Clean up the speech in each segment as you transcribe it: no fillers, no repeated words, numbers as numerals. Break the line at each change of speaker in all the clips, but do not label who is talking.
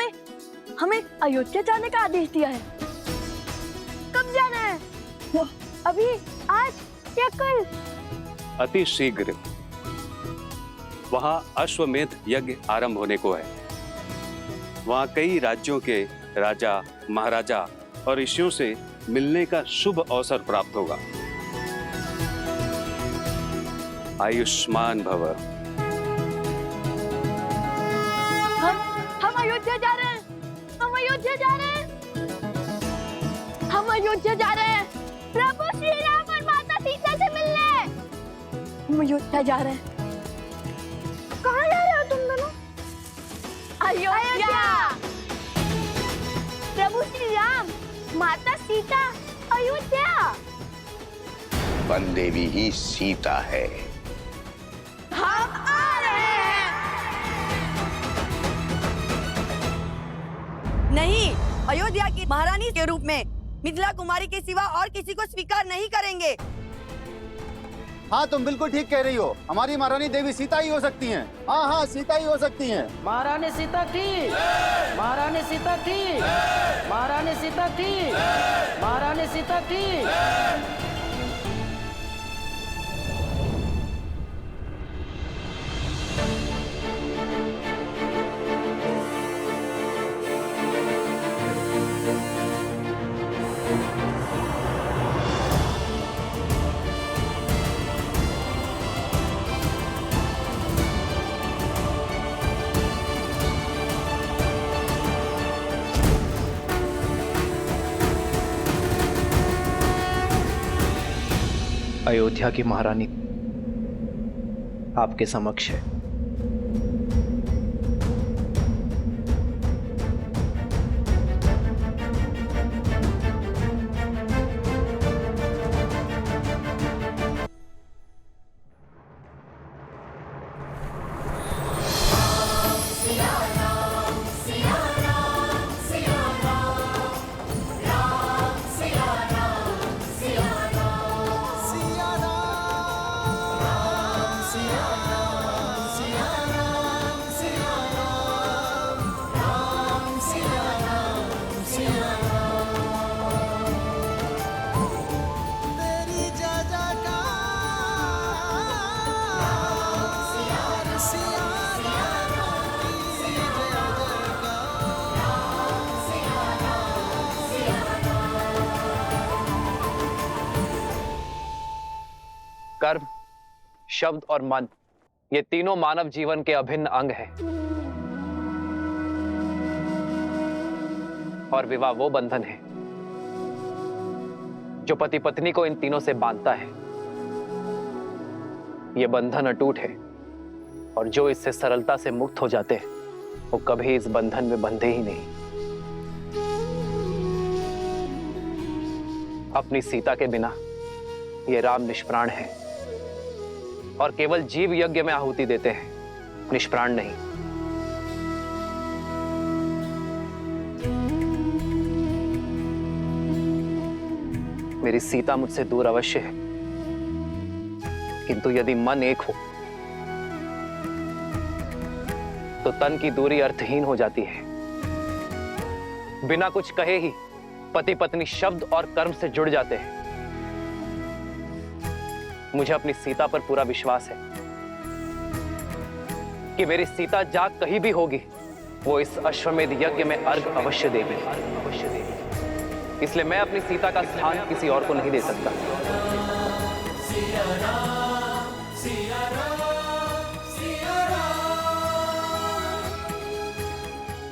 ने हमें अयोध्या जाने का आदेश दिया है। कब जाना है? अभी, आज या कल?
अति शीघ्र। वहां अश्वमेध यज्ञ आरंभ होने को है। वहां कई राज्यों के राजा, महाराजा और ऋषियों से मिलने का शुभ अवसर प्राप्त होगा। आयुष्मान भव।
हम अयोध्या जा रहे हैं। हम अयोध्या जा रहे हैं। हम अयोध्या जा रहे हैं प्रभु श्री राम और माता सीता से मिलने। हम अयोध्या जा रहे हैं। कहाँ जा रहे हो तुम दोनों? अयोध्या। प्रभु श्री राम, माता सीता, अयोध्या।
वन देवी ही सीता है।
हम आ रहे हैं।
नहीं, अयोध्या की महारानी के रूप में मिथिला कुमारी के सिवा और किसी को स्वीकार नहीं करेंगे।
हाँ, तुम बिल्कुल ठीक कह रही हो। हमारी महारानी देवी सीता ही हो सकती हैं। हाँ हाँ, सीता ही हो सकती हैं।
महारानी सीता थी, महारानी सीता थी, महारानी सीता थी, महारानी सीता थी।
अयोध्या की महारानी आपके समक्ष है। कर्म, शब्द और मन, ये तीनों मानव जीवन के अभिन्न अंग हैं। और विवाह वो बंधन है जो पति पत्नी को इन तीनों से बांधता है। ये बंधन अटूट है और जो इससे सरलता से मुक्त हो जाते हैं वो कभी इस बंधन में बंधे ही नहीं। अपनी सीता के बिना ये राम निष्प्राण है और केवल जीव यज्ञ में आहुति देते हैं, निष्प्राण नहीं। मेरी सीता मुझसे दूर अवश्य है, किंतु यदि मन एक हो तो तन की दूरी अर्थहीन हो जाती है। बिना कुछ कहे ही पति पत्नी शब्द और कर्म से जुड़ जाते हैं। मुझे अपनी सीता पर पूरा विश्वास है कि मेरी सीता जाग कहीं भी होगी, वो इस अश्वमेध यज्ञ में अर्घ अवश्य देगी। इसलिए मैं अपनी सीता का स्थान किसी और को नहीं दे सकता।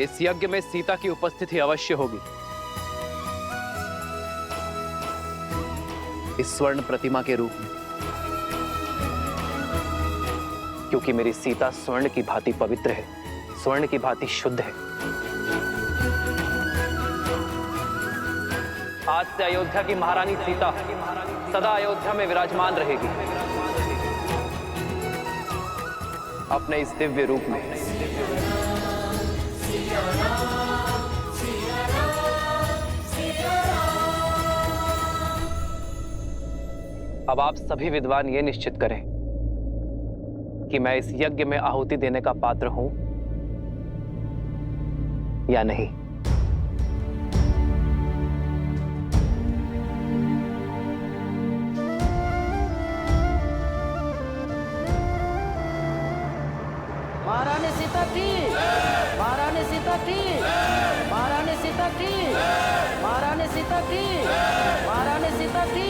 इस यज्ञ में सीता की उपस्थिति अवश्य होगी। इस स्वर्ण प्रतिमा के रूप में, क्योंकि मेरी सीता स्वर्ण की भांति पवित्र है, स्वर्ण की भांति शुद्ध है। आज से अयोध्या की महारानी सीता सदा अयोध्या में विराजमान रहेगी, अपने इस दिव्य रूप में। अब आप सभी विद्वान ये निश्चित करें कि मैं इस यज्ञ में आहुति देने का पात्र हूं या नहीं?
महारानी सीता थी, महारानी सीता थी, महारानी सीता थी, महारानी सीता थी, महारानी सीता थी,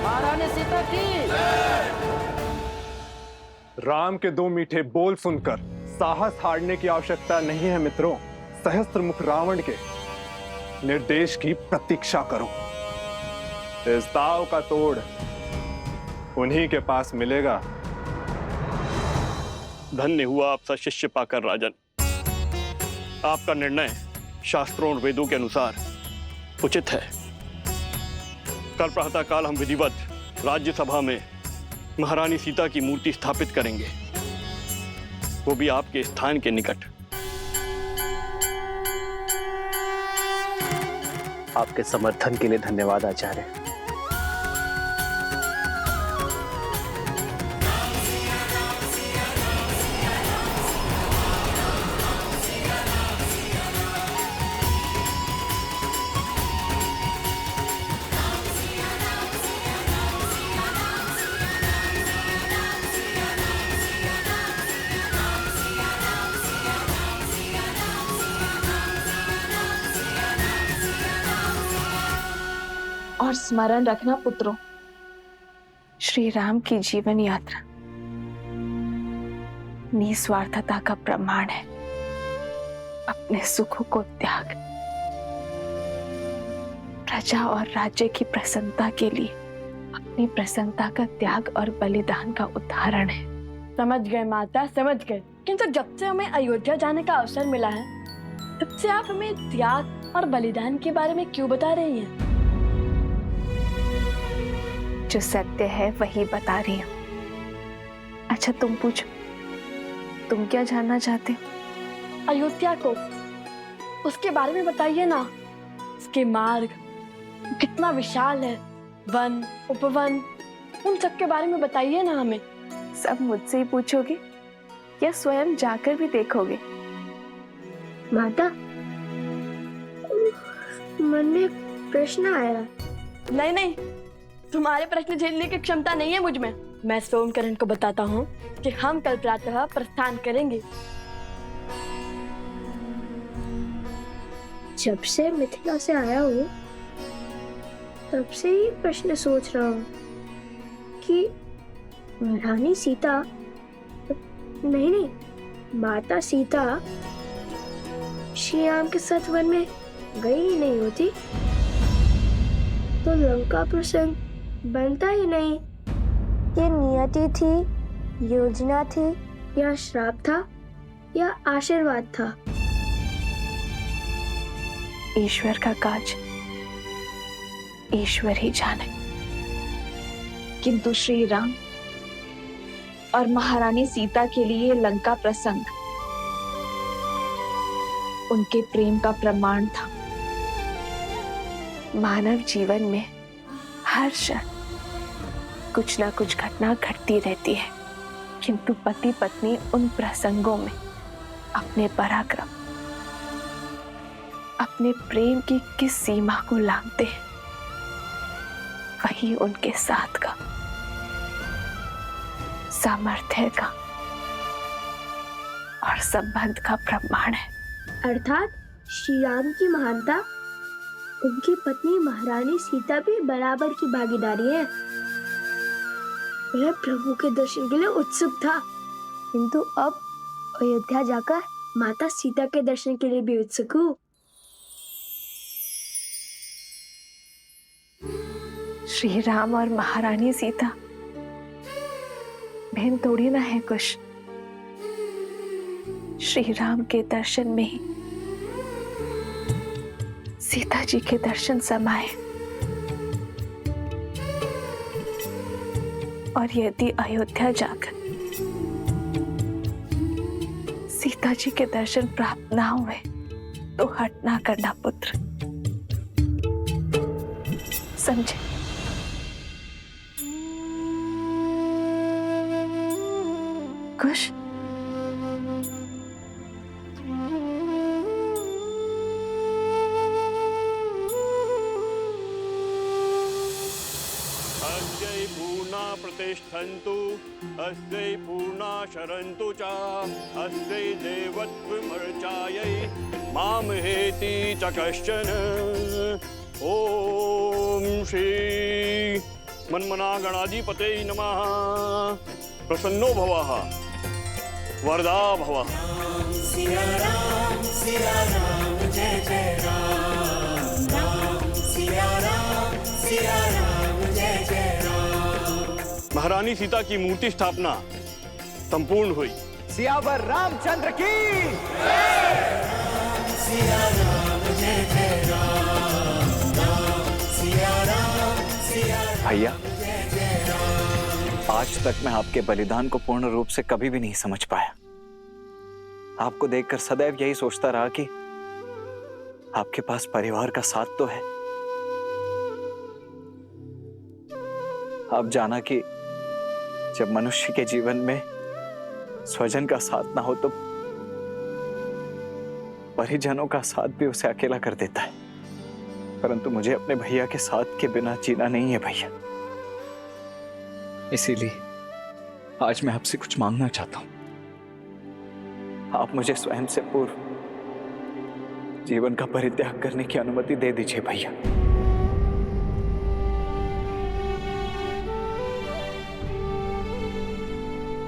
महारानी सीता थी।
राम के दो मीठे बोल सुनकर साहस हारने की आवश्यकता नहीं है मित्रों। सहस्त्रमुख रावण के निर्देश की प्रतीक्षा करो। इस दाव का तोड़ उन्हीं के पास मिलेगा।
धन्य हुआ आपसा शिष्य पाकर राजन। आपका निर्णय शास्त्रों और वेदों के अनुसार उचित है। कल प्रातःकाल हम विधिवत राज्यसभा में महारानी सीता की मूर्ति स्थापित करेंगे, वो भी आपके स्थान के निकट।
आपके समर्थन के लिए धन्यवाद आचार्य।
और स्मरण रखना पुत्रों, श्री राम की जीवन यात्रा निस्वार्थता का प्रमाण है। अपने सुखों को त्याग, प्रजा और राज्य की प्रसन्नता के लिए अपनी प्रसन्नता का त्याग और बलिदान का उदाहरण है।
समझ गए माता, समझ गए। किंतु जब से हमें अयोध्या जाने का अवसर मिला है, तब से आप हमें त्याग और बलिदान के बारे में क्यों बता रही हैं?
जो सत्य है वही बता रही हूँ। अच्छा तुम पूछो, तुम क्या जानना चाहते हो?
अयोध्या को, उसके बारे में बताइए ना। उसके मार्ग कितना विशाल है, वन उपवन, उन सब के बारे में बताइए ना हमें।
सब मुझसे ही पूछोगे या स्वयं जाकर भी देखोगे?
माता, मन में एक प्रश्न आया।
नहीं नहीं, तुम्हारे प्रश्न झेलने की क्षमता नहीं है मुझ में। मैं सोमकरण को बताता हूँ कि हम कल प्रातः प्रस्थान करेंगे।
जब से मिथिला से आया हूँ, तब से ही प्रश्न सोच रहा हूँ कि रानी सीता, नहीं, माता सीता श्री राम के साथ वन में गई ही नहीं होती तो लंका प्रसंग बनता ही नहीं। ये नियति थी, योजना थी, या श्राप था, या आशीर्वाद था?
ईश्वर का काज ईश्वर ही जाने। किंतु श्री राम और महारानी सीता के लिए लंका प्रसंग उनके प्रेम का प्रमाण था। मानव जीवन में हर क्षण कुछ ना कुछ घटना घटती रहती है, किंतु पति पत्नी उन प्रसंगों में अपने पराक्रम, अपने प्रेम की किस सीमा को लांघते हैं, वही उनके साथ का, सामर्थ्य का और संबंध का प्रमाण है।
अर्थात श्री राम की महानता, उनकी पत्नी महारानी सीता भी बराबर की भागीदारी है। वह प्रभु के दर्शन के लिए उत्सुक था, किंतु अब अयोध्या जाकर माता सीता के दर्शन के लिए भी उत्सुक हूँ।
श्री राम और महारानी सीता बहन थोड़ी ना है कुछ। श्री राम के दर्शन में ही सीता जी के दर्शन समाये, और यदि अयोध्या जाकर सीता जी के दर्शन प्राप्त ना हुए तो हट ना करना पुत्र, समझे? खुश?
प्रतिष्ठन्तु अस्यै पूर्णा शरन्तु च अस्यै देवत्वमर्चायै मामहेति च कश्चन। ओम श्री मन्मना गणाधिपते नमः। प्रसन्नो भवः वरदा भवः।
सिया राम जय जय राम, राम सिया राम जय जय राम।
महारानी सीता की मूर्ति स्थापना संपूर्ण हुई।
सियावर रामचंद्र की
सिया राम जय जय राम, राम सिया राम
भैया, आज तक मैं आपके बलिदान को पूर्ण रूप से कभी भी नहीं समझ पाया। आपको देखकर सदैव यही सोचता रहा कि आपके पास परिवार का साथ तो है। आप जाना कि जब मनुष्य के जीवन में स्वजन का साथ ना हो तो परिजनों का साथ भी उसे अकेला कर देता है। परंतु मुझे अपने भैया के साथ के बिना जीना नहीं है भैया। इसीलिए आज मैं आपसे कुछ मांगना चाहता हूं। आप मुझे स्वयं से पूर्व जीवन का परित्याग करने की अनुमति दे दीजिए भैया।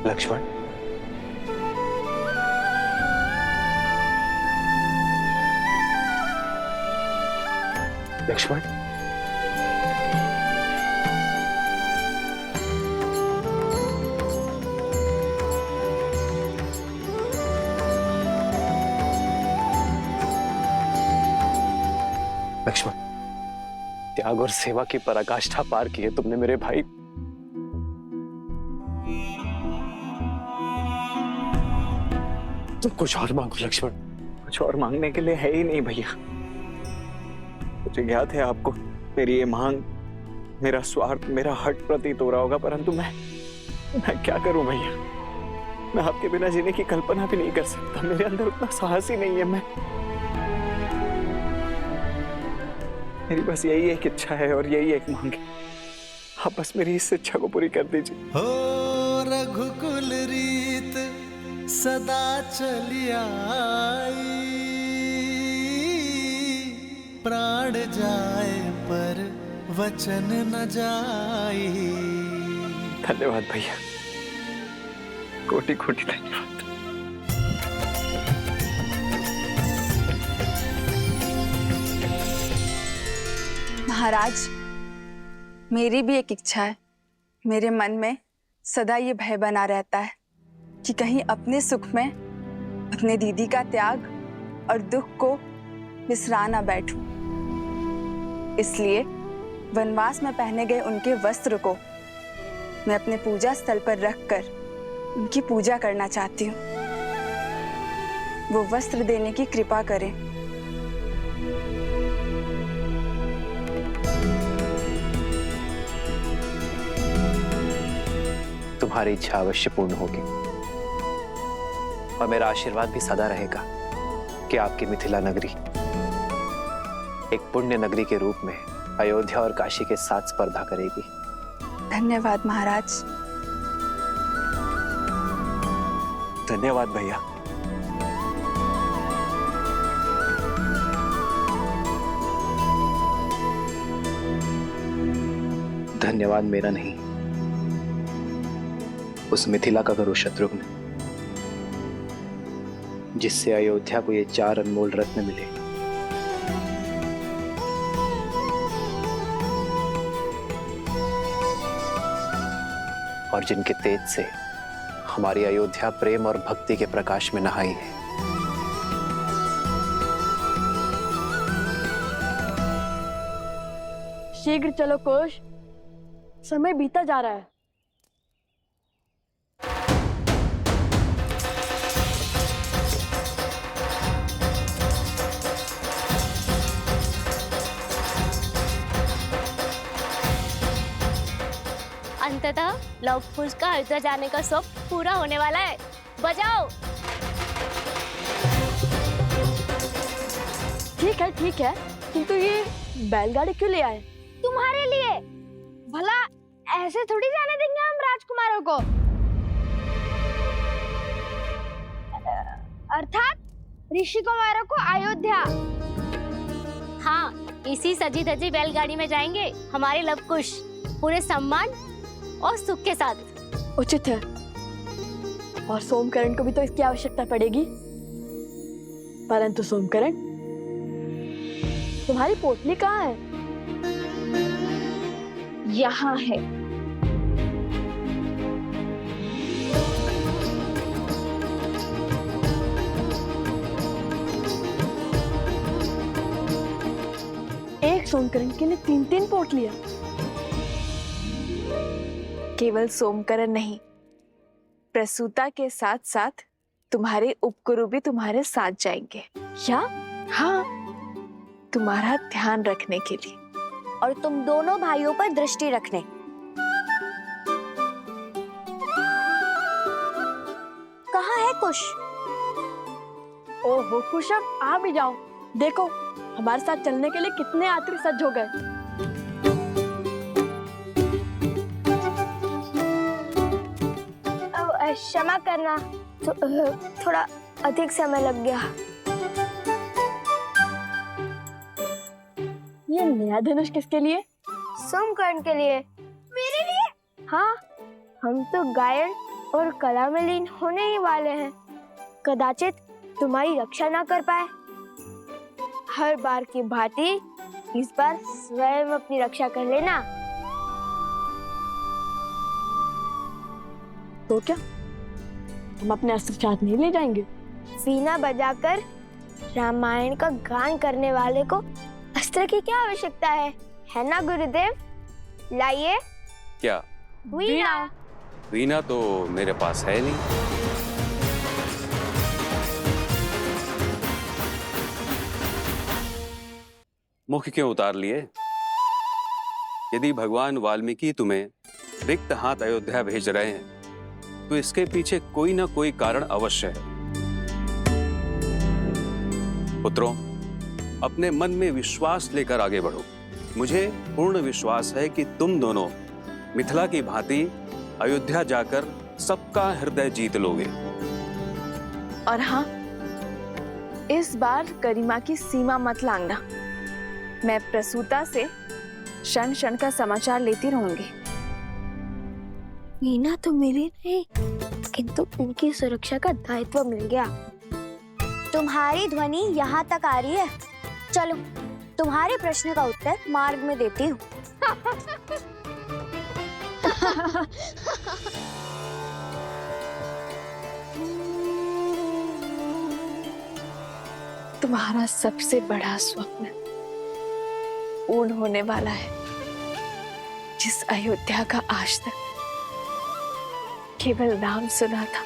लक्ष्मण, लक्ष्मण, लक्ष्मण, त्याग और सेवा की पराकाष्ठा पार की है तुमने मेरे भाई। तुम कुछ और मांगो लक्ष्मण। कुछ और मांगने के लिए है ही नहीं भैया। मुझे ज्ञात है आपको मेरी ये मांग, मेरा स्वार्थ, मेरा हट प्रतीत हो रहा होगा, परंतु मैं क्या करूं भैया। मैं आपके बिना जीने की कल्पना भी नहीं कर सकता। मेरे अंदर उतना साहस ही नहीं है। मेरी बस यही एक इच्छा है और यही एक मांग है। आप बस मेरी इस इच्छा को पूरी कर दीजिए।
हो रघुकुल रीत सदा चली आई, प्राण जाए पर वचन न जाई।
धन्यवाद भैया, कोटि कोटि धन्यवाद।
महाराज, मेरी भी एक इच्छा है। मेरे मन में सदा ये भय बना रहता है कि कहीं अपने सुख में अपने दीदी का त्याग और दुख को बिसरा ना बैठूं। इसलिए वनवास में पहने गए उनके वस्त्र को मैं अपने पूजा स्थल पर रखकर उनकी पूजा करना चाहती हूँ। वो वस्त्र देने की कृपा करें।
तुम्हारी इच्छा अवश्य पूर्ण होगी और मेरा आशीर्वाद भी सदा रहेगा कि आपकी मिथिला नगरी एक पुण्य नगरी के रूप में अयोध्या और काशी के साथ स्पर्धा करेगी।
धन्यवाद महाराज।
धन्यवाद भैया। धन्यवाद मेरा नहीं, उस मिथिला का गुरु शत्रुघ्न, जिससे अयोध्या को ये 4 अनमोल रत्न मिले। और जिनके तेज से हमारी अयोध्या प्रेम और भक्ति के प्रकाश में नहाई है।
शीघ्र चलो कोश, समय बीता जा रहा है।
अंततः लव कुश का अयोध्या जाने का स्वप्न पूरा होने वाला है। बजाओ।
ठीक है, किंतु ये बैलगाड़ी क्यों ले आए?
तुम्हारे लिए। भला ऐसे थोड़ी जाने देंगे हम राजकुमारों को, अर्थात ऋषि कुमारों को अयोध्या।
हाँ, इसी सजी धजी बैलगाड़ी में जाएंगे हमारे लवकुश, पूरे सम्मान और सुख के साथ।
उचित है। और सोमकरण को भी तो इसकी आवश्यकता पड़ेगी। परंतु सोमकरण, तुम्हारी पोटली कहाँ है?
यहाँ है।
एक सोमकरण के लिए 3-3 पोटलियां।
केवल सोमकरण नहीं, प्रसूता के साथ साथ तुम्हारे उपगुरु भी तुम्हारे साथ जाएंगे।
क्या?
हाँ, तुम्हारा ध्यान रखने के लिए
और तुम दोनों भाइयों पर दृष्टि रखने। कहाँ है कुश?
ओहो कुशम, आ भी जाओ। देखो हमारे साथ चलने के लिए कितने यात्री सज्ज हो गए।
क्षमा करना, थोड़ा अधिक समय लग गया।
ये नया धनुष किसके लिए?
सोमकर्ण के लिए। मेरे लिए? हाँ, हम तो गायन और कला में लीन होने ही वाले हैं। कदाचित तुम्हारी रक्षा ना कर पाए। हर बार की भांति इस बार स्वयं अपनी रक्षा कर लेना।
तो क्या हम अपने अस्त्र साथ नहीं ले जाएंगे?
वीणा बजाकर रामायण का गान करने वाले को अस्त्र की क्या आवश्यकता है ना गुरुदेव? लाइए।
क्या?
वीणा।
वीणा तो मेरे पास है नहीं। मुख क्यों उतार लिए? यदि भगवान वाल्मीकि तुम्हें रिक्त हाथ अयोध्या भेज रहे हैं तो इसके पीछे कोई ना कोई कारण अवश्य है। पुत्रों, अपने मन में विश्वास लेकर आगे बढ़ो। मुझे पूर्ण विश्वास है कि तुम दोनों मिथिला की भांति अयोध्या जाकर सबका हृदय जीत लोगे।
और हाँ, इस बार गरिमा की सीमा मत लांघना। मैं प्रसूता से क्षण क्षण का समाचार लेती रहूंगी।
वीणा तो मेरी नहीं, किंतु उनकी सुरक्षा का दायित्व मिल गया।
तुम्हारी ध्वनि यहाँ तक आ रही है। चलो, तुम्हारे प्रश्न का उत्तर मार्ग में देती हूँ।
तुम्हारा सबसे बड़ा स्वप्न पूर्ण होने वाला है। जिस अयोध्या का आज तक केवल नाम सुना था,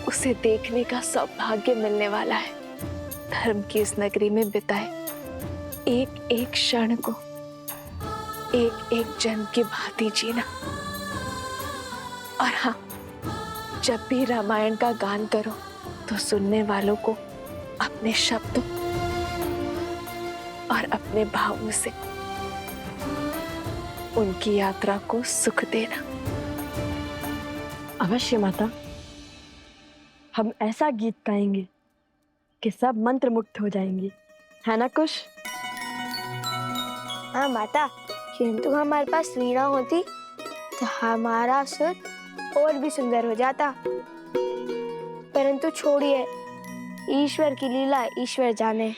उसे देखने का सौभाग्य मिलने वाला है। धर्म की इस नगरी में बिताए एक एक क्षण को एक एक जन्म की भांति जीना। और हाँ, जब भी रामायण का गान करो तो सुनने वालों को अपने शब्दों और अपने भावों से उनकी यात्रा को सुख देना।
अवश्य माता, हम ऐसा गीत गाएंगे कि सब मंत्र मुक्त हो जाएंगे, है ना कुश?
हाँ माता, किंतु हमारे पास वीणा होती तो हमारा सुर और भी सुंदर हो जाता। परंतु छोड़िए, ईश्वर की लीला ईश्वर जाने।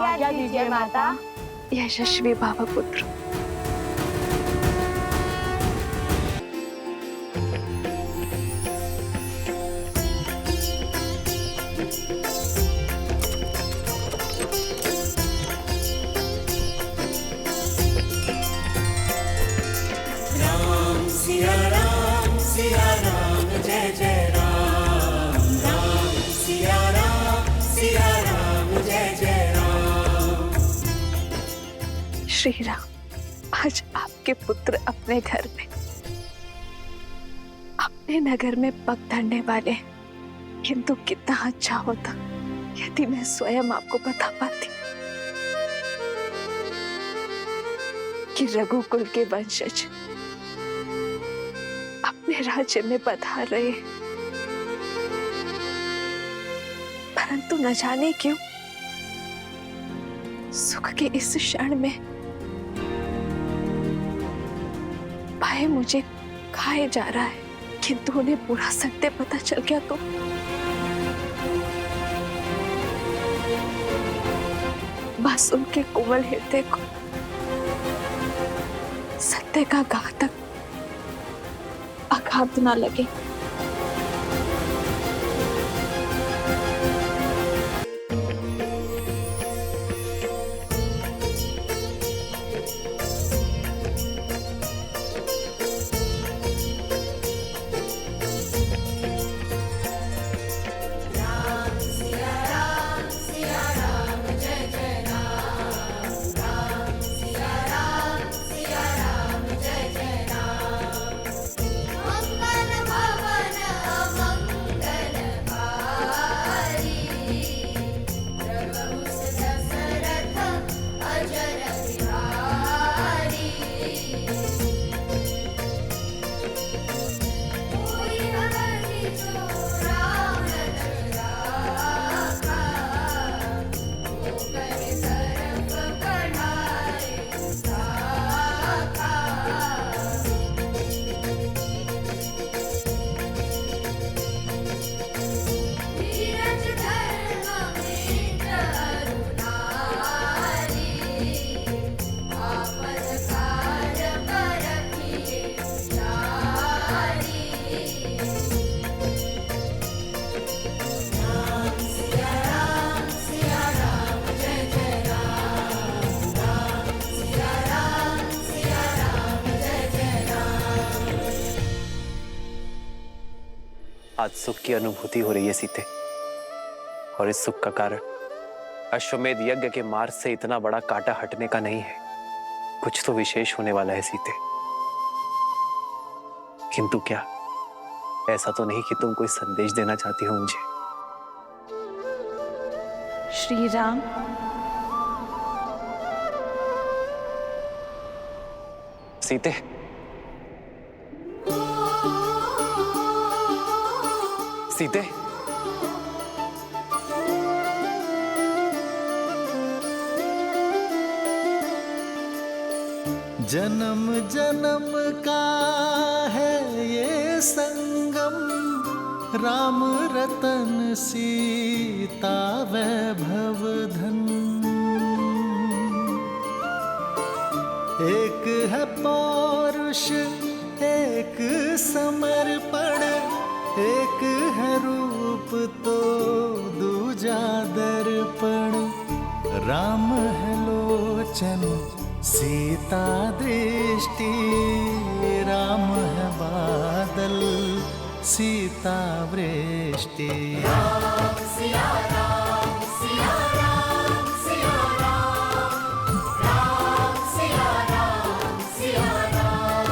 आज्ञा दीजिए माता।
यशस्वी भाव पुत्र।
राम सिया राम जय जय राम। राम सिया राम जय जय राम।
श्री राम, आज आपके पुत्र अपने घर में, अपने नगर में पग धरने वाले हैं। किंतु कितना अच्छा होता यदि मैं स्वयं आपको बता पाती कि रघुकुल के वंशज अपने राज्य में पधार रहे हैं। परंतु न जाने क्यों सुख के इस क्षण में भय मुझे खाए जा रहा है। किंतु उन्हें पूरा सत्य पता चल गया तो बस उनके कोमल हृदय को सत्य का घातक आघात ना लगे।
आज सुख की अनुभूति हो रही है सीते, और इस सुख का कारण अश्वमेध यज्ञ के मार्ग से इतना बड़ा कांटा हटने का नहीं है। कुछ तो विशेष होने वाला है सीते। किंतु क्या ऐसा तो नहीं कि तुम कोई संदेश देना चाहती हो मुझे?
श्री राम,
सीते, सीते,
जन्म जन्म का है ये संगम, राम रतन सीता वैभव धन। एक है पौरुष एक समर्पण, एक है रूप तो दूजा दर्पण। राम है लोचन सीता दृष्टि, राम है बादल सीता वृष्टि। राम सिया राम सिया राम सिया राम, राम सिया राम सिया राम।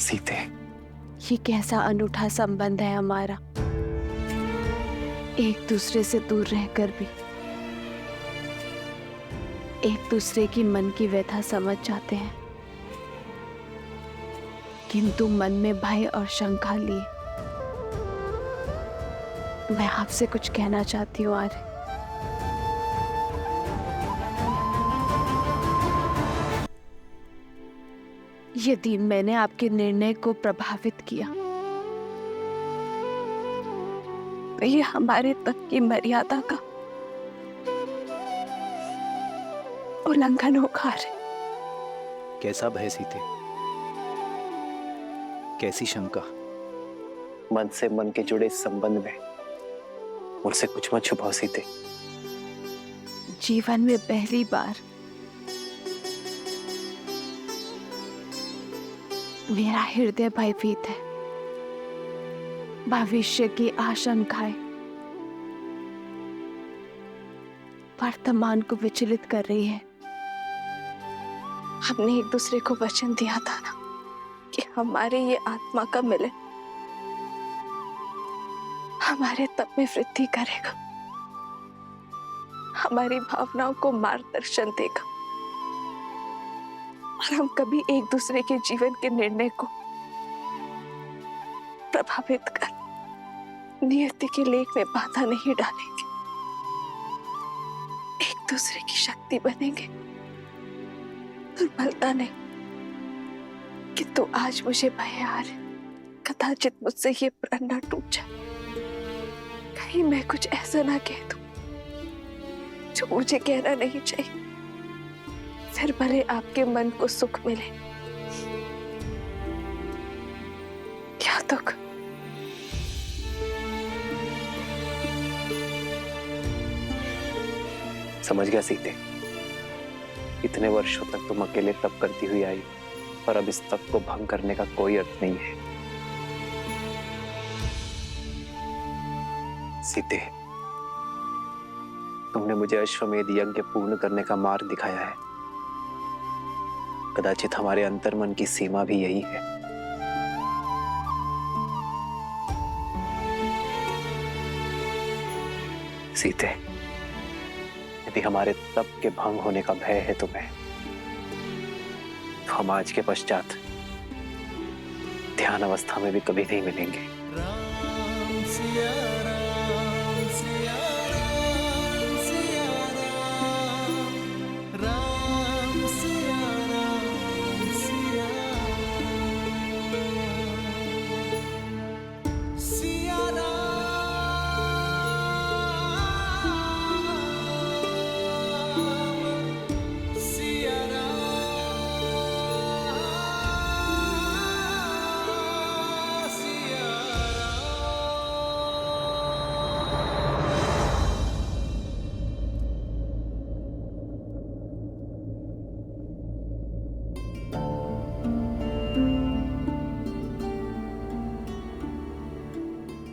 सीते,
ये कैसा अनूठा संबंध है हमारा। एक दूसरे से दूर रहकर भी एक दूसरे की मन की व्यथा समझ जाते हैं, किंतु मन में भय और शंका लिए मैं आपसे कुछ कहना चाहती हूँ आर्य। यदि मैंने आपके निर्णय को प्रभावित किया तो ये हमारे तक की मर्यादा का उल्लंघन होगा।
कैसा भय सीते, कैसी शंका? मन से मन के जुड़े इस संबंध में मुझसे कुछ मत छुपाओ सीते।
जीवन में पहली बार मेरा हृदय भयभीत है। भविष्य की आशंकाएं, वर्तमान को विचलित कर रही है। हमने एक दूसरे को वचन दिया था ना कि हमारे ये आत्मा का मिलन हमारे तप में वृद्धि करेगा, हमारी भावनाओं को मार्गदर्शन देगा और हम कभी एक दूसरे के जीवन के निर्णय को प्रभावित कर नियति के लेख में बाधा नहीं डालेंगे, एक दूसरे की शक्ति बनेंगे, दुर्बलता नहीं। कि तो आज मुझे भय आ रहा, कदाचित मुझसे ये प्रण न टूट जाए, कहीं मैं कुछ ऐसा ना कह दूं जो मुझे कहना नहीं चाहिए, फिर भले आपके मन को सुख मिले क्या दुख।
समझ गया सीते, इतने वर्षों तक तुम अकेले तप करती हुई आई और अब इस तप को भंग करने का कोई अर्थ नहीं है। सीते, तुमने मुझे अश्वमेध यज्ञ पूर्ण करने का मार्ग दिखाया है। कदाचित हमारे अंतर्मन की सीमा भी यही है। सीते, यदि हमारे तप के भंग होने का भय है तुम्हें, तो हम आज के पश्चात ध्यान अवस्था में भी कभी नहीं मिलेंगे।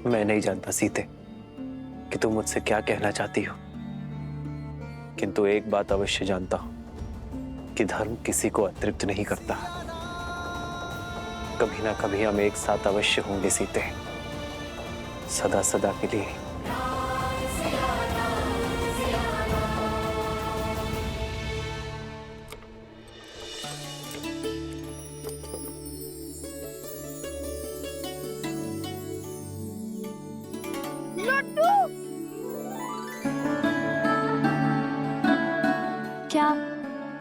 मैं नहीं जानता सीते कि तुम मुझसे क्या कहना चाहती हो, किंतु एक बात अवश्य जानता हूं कि धर्म किसी को अतृप्त नहीं करता। कभी ना कभी हम एक साथ अवश्य होंगे सीते, सदा सदा के लिए।
क्या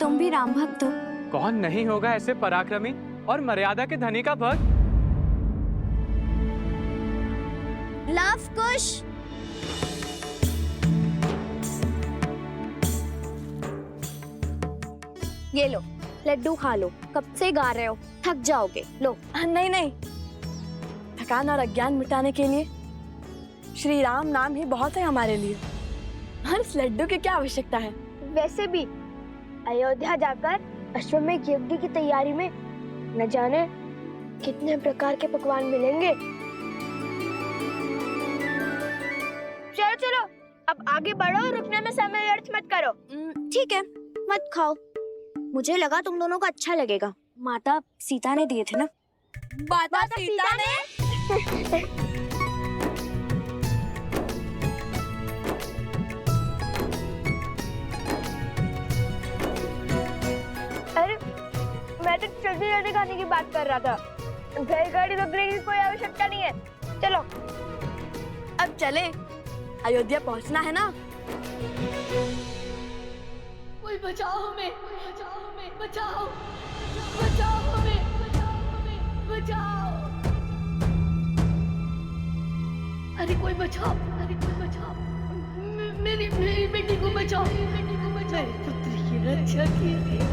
तुम भी राम भक्त हो?
कौन नहीं होगा ऐसे पराक्रमी और मर्यादा के धनी का भक्त।
लव कुश, ये लो लड्डू खा लो, कब से गा रहे हो, थक जाओगे। लो।
नहीं नहीं, थकान और अज्ञान मिटाने के लिए श्री राम नाम ही बहुत है हमारे लिए, और इस लड्डू की क्या आवश्यकता है।
वैसे भी अयोध्या जाकर अश्वमेध यज्ञ की तैयारी में न जाने कितने प्रकार के पकवान मिलेंगे। चलो चलो अब आगे बढ़ो, रुकने में समय व्यर्थ मत करो।
ठीक है, मत खाओ, मुझे लगा तुम दोनों को अच्छा लगेगा। माता सीता ने दिए थे ना।
माता सीता ने?
अरे मैं तो जल्दी जल्दी खाने की बात कर रहा था, बैलगाड़ी रोकने की कोई आवश्यकता नहीं है। चलो
अब चले, अयोध्या पहुंचना है ना। कोई बचाओ हमें, बचाओ हमें, बचाओ, बचाओ हमें, बचाओ हमें, बचाओ। अरे कोई बचाओ, अरे कोई बचाओ, मेरी मेरी बेटी को बचाओ, मेरी बेटी को बचाओ, मेरी पुत्री की रक्षा कीजिए।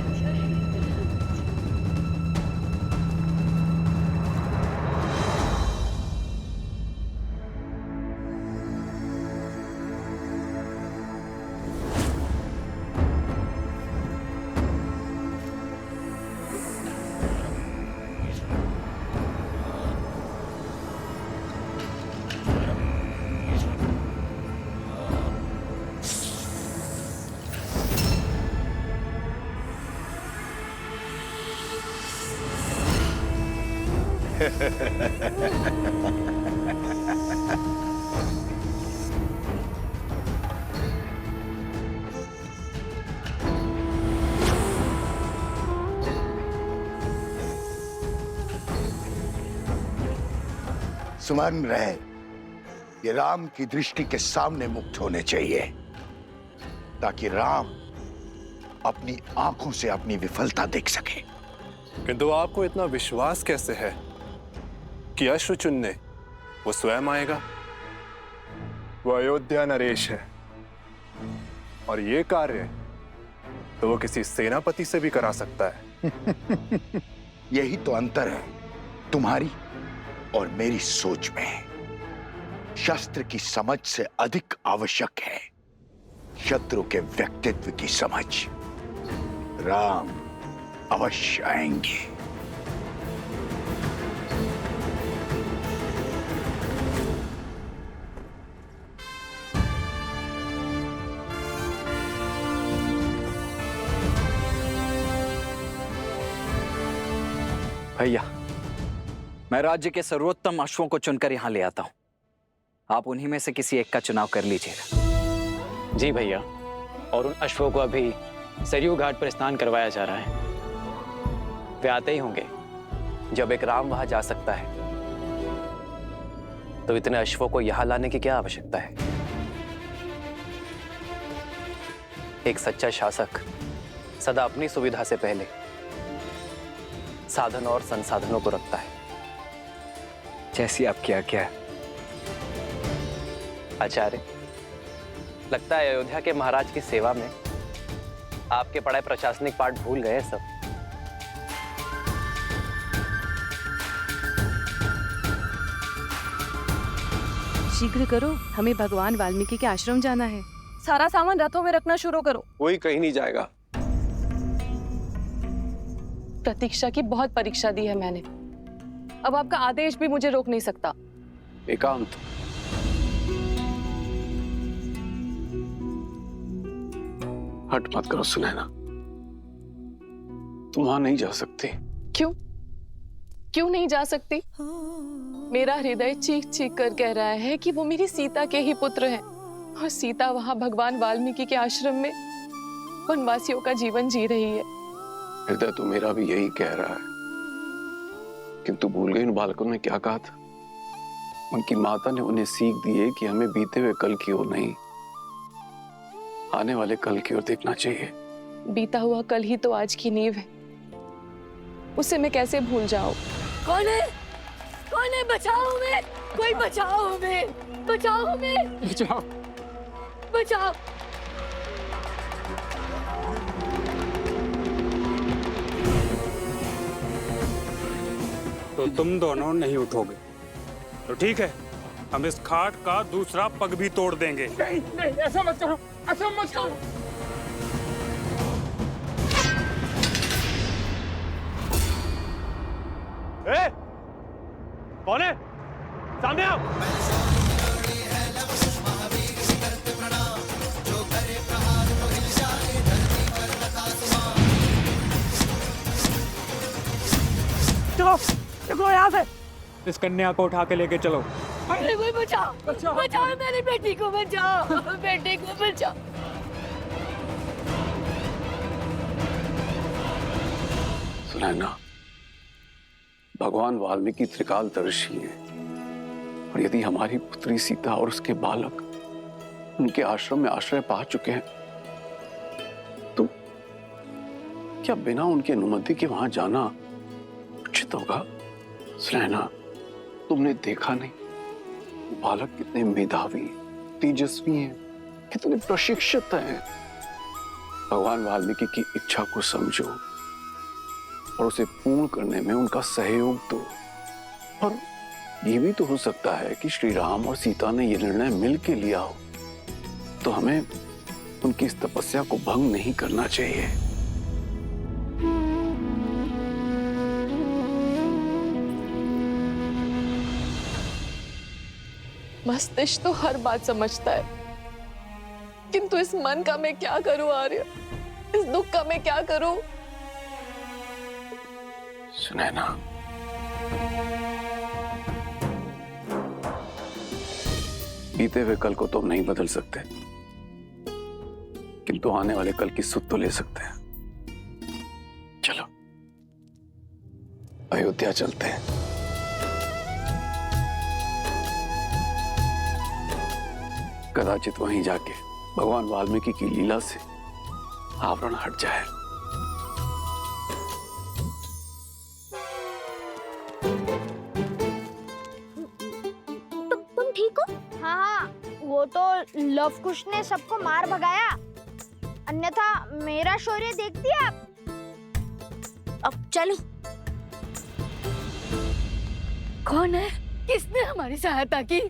सुमन रहे, ये राम की दृष्टि के सामने मुक्त होने चाहिए, ताकि राम अपनी आंखों से अपनी विफलता देख सके।
किंतु आपको इतना विश्वास कैसे है कि अश्व चुनने वो स्वयं आएगा? वो अयोध्या नरेश है, और ये कार्य तो वो किसी सेनापति से भी करा सकता है।
यही तो अंतर है तुम्हारी और मेरी सोच में। शस्त्र की समझ से अधिक आवश्यक है शत्रु के व्यक्तित्व की समझ। राम अवश्य आएंगे।
भैया, मैं राज्य के सर्वोत्तम अश्वों को चुनकर यहां ले आता हूं। आप उन्हीं में से किसी एक का चुनाव कर लीजिएगा।
जी भैया, और उन अश्वों को अभी सरयू घाट पर स्नान करवाया जा रहा है। वे आते ही होंगे। जब एक राम वहां जा सकता है तो इतने अश्वों को यहां लाने की क्या आवश्यकता है? एक सच्चा शासक सदा अपनी सुविधा से पहले साधन और संसाधनों को रखता है।
जैसी आपकी आज्ञा है।
आचार्य, लगता है अयोध्या के महाराज की सेवा में आपके पढ़ाए प्रशासनिक पाठ भूल गए सब।
शीघ्र करो, हमें भगवान वाल्मीकि के आश्रम जाना है। सारा सामान रथों में रखना शुरू करो।
कोई कहीं नहीं जाएगा।
प्रतीक्षा की बहुत परीक्षा दी है मैंने, अब आपका आदेश भी मुझे रोक नहीं सकता।
एकांत, हट मत करो सुनैना, तुम वहां नहीं जा सकती।
क्यों? क्यों नहीं जा सकती? मेरा हृदय चीख चीख कर कह रहा है कि वो मेरी सीता के ही पुत्र हैं, और सीता वहां भगवान वाल्मीकि के आश्रम में वनवासियों का जीवन जी रही है।
हृदय तो मेरा भी यही कह रहा है, किंतु भूल गई उन बालकों ने क्या कहा था। उनकी माता ने उन्हें सीख दी है कि हमें बीते हुए कल की ओर नहीं, आने वाले कल की ओर देखना चाहिए।
बीता हुआ कल ही तो आज की नींव है, उसे मैं कैसे भूल जाऊं? कौन है? कौन है? बचाओ हमें! कोई बचाओ हमें! बचाओ हमें! बचाओ! बचाओ!
तो तुम दोनों नहीं उठोगे तो ठीक है, हम इस खाट का दूसरा पग भी तोड़ देंगे।
नहीं नहीं, ऐसा मत करो, ऐसा मत करो।
ए, कौन है? सामने आओ।
चलो देखो यहाँ से।
इस कन्या को उठा के लेके चलो।
अरे कोई बचाओ! बचाओ मेरी बेटी को, बचाओ बेटी को, बचाओ।
सुनैना, भगवान वाल्मीकि त्रिकालदर्शी हैं, और यदि हमारी पुत्री सीता और उसके बालक उनके आश्रम में आश्रय पा चुके हैं तो क्या बिना उनकी अनुमति के वहां जाना उचित होगा? सुनैना, तुमने देखा नहीं बालक कितने मेधावी, तेजस्वी हैं, कितने प्रशिक्षित हैं। भगवान वाल्मीकि की इच्छा को समझो और उसे पूर्ण करने में उनका सहयोग दो। और ये भी तो हो सकता है कि श्री राम और सीता ने यह निर्णय मिल के लिया हो, तो हमें उनकी इस तपस्या को भंग नहीं करना चाहिए।
मस्तिष्क तो हर बात समझता है, किंतु इस मन का मैं क्या करूं आर्य? इस दुख का मैं क्या करूं?
सुनैना, बीते हुए कल को तो हम नहीं बदल सकते, किंतु आने वाले कल की सुध तो ले सकते हैं। चलो अयोध्या चलते हैं। कदाचित वहीं जाके भगवान वाल्मीकि की लीला से आवरण हट जाए।
तुम ठीक हो? हाँ, वो तो लव कुश ने सबको मार भगाया, अन्यथा मेरा शौर्य देखती आप। अब चलो।
कौन है? किसने हमारी सहायता की?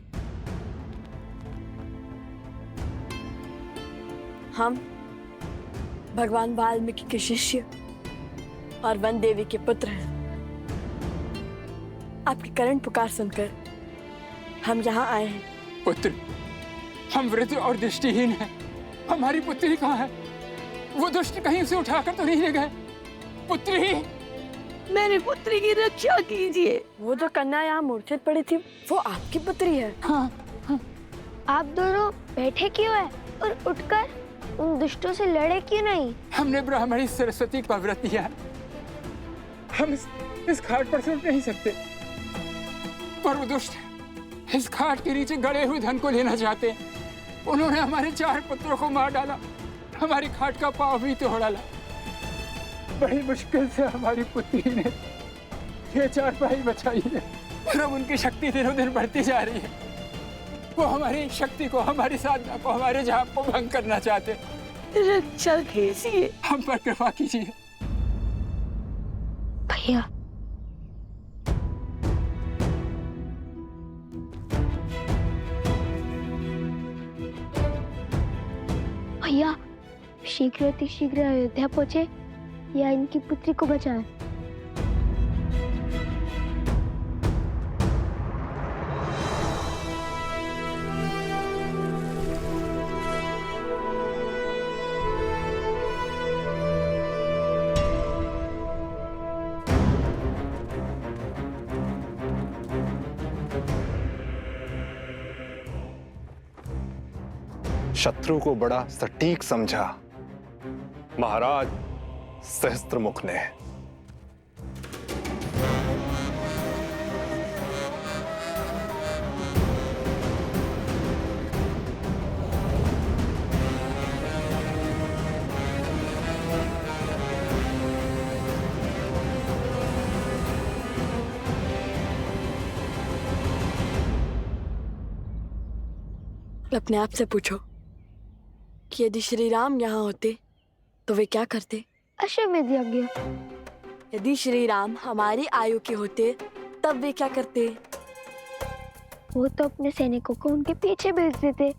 हम भगवान वाल्मीकि के शिष्य और वन देवी के पुत्र हैं। आपकी करण पुकार सुनकर हम यहाँ आए हैं।
पुत्र, हम वृद्ध और दृष्टिहीन हैं। हमारी पुत्री कहाँ है? वो दुष्ट कहीं उसे उठाकर तो नहीं ले गए? पुत्री,
मेरी पुत्री की रक्षा कीजिए। वो जो कन्या यहाँ मूर्छित पड़ी थी, वो आपकी पुत्री है।
हाँ, हाँ। आप दोनों बैठे क्यों हैं और उठकर उन दुष्टों से लड़े क्यों नहीं?
हमने ब्राह्मणी सरस्वती का व्रत लिया है। हम इस घाट पर से उठ नहीं सकते, पर वो दुष्ट इस घाट के नीचे गड़े हुए धन को लेना चाहते हैं। उन्होंने हमारे 4 पुत्रों को मार डाला, हमारी घाट का पांव भी तोड़ डाला। बड़ी मुश्किल से हमारी पुत्री ने ये 4 भाई बचाई है, और अब उनकी शक्ति दिनों दिन बढ़ती जा रही है। वो हमारी शक्ति को, हमारी साधना को, हमारे जाप को भंग करना चाहते हैं।
रक्षा कीजिए,
हम पर कृपा कीजिए।
भैया, भैया शीघ्र अतिशीघ्र अयोध्या पहुंचे या इनकी पुत्री को बचाएं।
शत्रु को बड़ा सटीक समझा महाराज सहस्त्रमुख ने।
अपने आप से पूछो कि यदि श्री राम यहाँ होते तो वे क्या करते?
अश्वमेध यज्ञ।
यदि श्री राम हमारी आयु के होते तब वे क्या करते?
वो तो अपने सैनिकों को उनके पीछे भेज देते।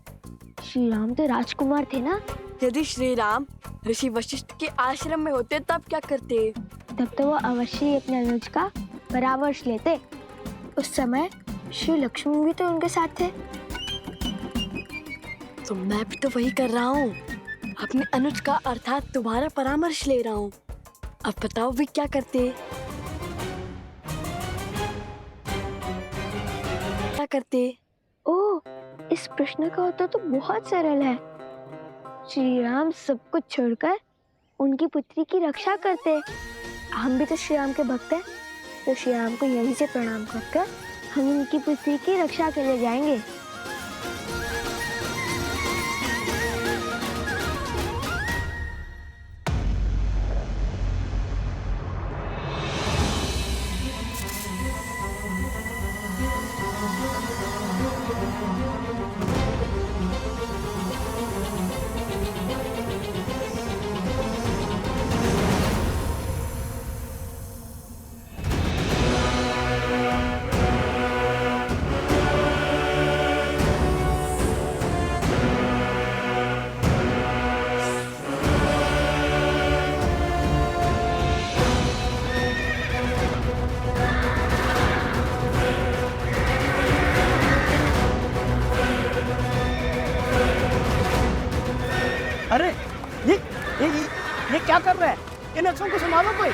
श्री राम तो राजकुमार थे ना।
यदि श्री राम ऋषि वशिष्ठ के आश्रम में होते तब क्या करते?
तब तो वो अवश्य ही अपने अनुज का परामर्श लेते। उस समय श्री लक्ष्मण भी तो उनके साथ थे।
तो मैं भी तो वही कर रहा हूँ, अपने अनुज का अर्थात तुम्हारा परामर्श ले रहा हूँ। अब बताओ वे क्या करते? क्या करते?
ओह, इस प्रश्न का उत्तर तो बहुत सरल है। श्री राम सब कुछ छोड़कर उनकी पुत्री की रक्षा करते। हम भी तो श्री राम के भक्त हैं, तो श्री राम को यहीं से प्रणाम करकर हम उनकी पुत्री की रक्षा के लिए जाएंगे।
अरे ये क्या कर रहा है? इन अक्षरों को संभालो कोई।